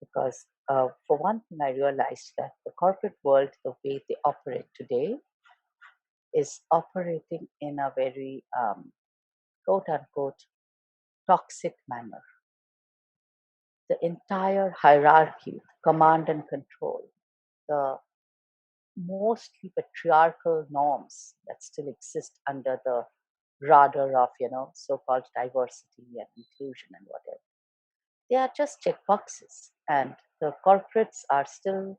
because for one thing, I realized that the corporate world, the way they operate today, is operating in a very quote unquote toxic manner. The entire hierarchy, command and control, the mostly patriarchal norms that still exist under the radar of so-called diversity and inclusion and whatever, they are just checkboxes, and the corporates are still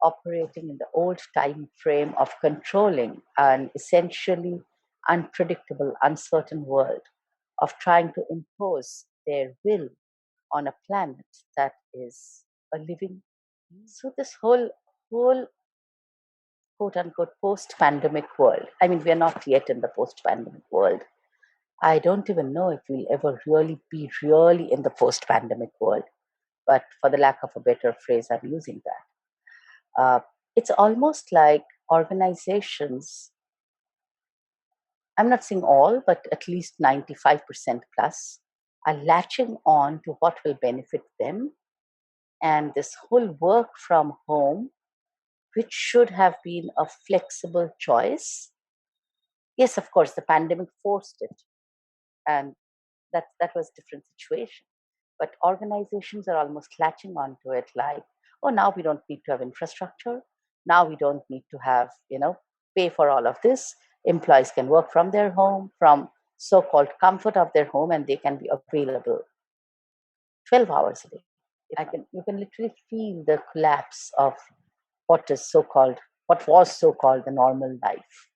operating in the old time frame of controlling an essentially unpredictable, uncertain world, of trying to impose their will on a planet that is a living. So this whole quote unquote post pandemic world. I mean, we're not yet in the post pandemic world. I don't even know if we'll ever really be really in the post pandemic world. But for the lack of a better phrase, I'm using that. It's almost like organizations, I'm not saying all, but at least 95% plus, are latching on to what will benefit them. And this whole work from home, which should have been a flexible choice. Yes, of course, the pandemic forced it, and that was a different situation. But organizations are almost latching onto it like, oh, now we don't need to have infrastructure. Now we don't need to have, pay for all of this. Employees can work from their home, from so-called comfort of their home, and they can be available 12 hours a day. You can literally feel the collapse of what was so-called the normal life.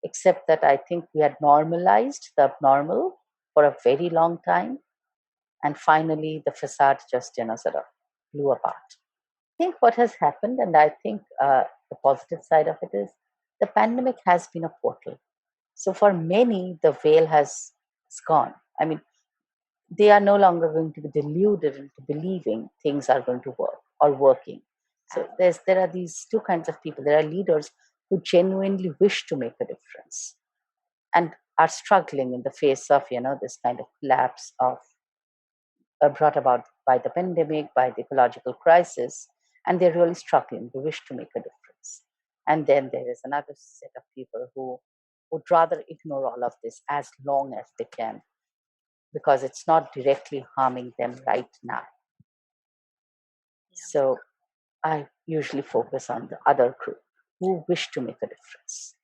Except that I think we had normalized the abnormal for a very long time. And finally, the facade just, sort of blew apart. I think what has happened, and I think the positive side of it is, the pandemic has been a portal. So for many, the veil has gone. I mean, they are no longer going to be deluded into believing things are going to work or working. So there are these two kinds of people. There are leaders who genuinely wish to make a difference and are struggling in the face of, this kind of collapse of brought about by the pandemic, by the ecological crisis, and they're really struggling. They wish to make a difference. And then there is another set of people who would rather ignore all of this as long as they can, because it's not directly harming them right now. Yeah. So I usually focus on the other group who wish to make a difference.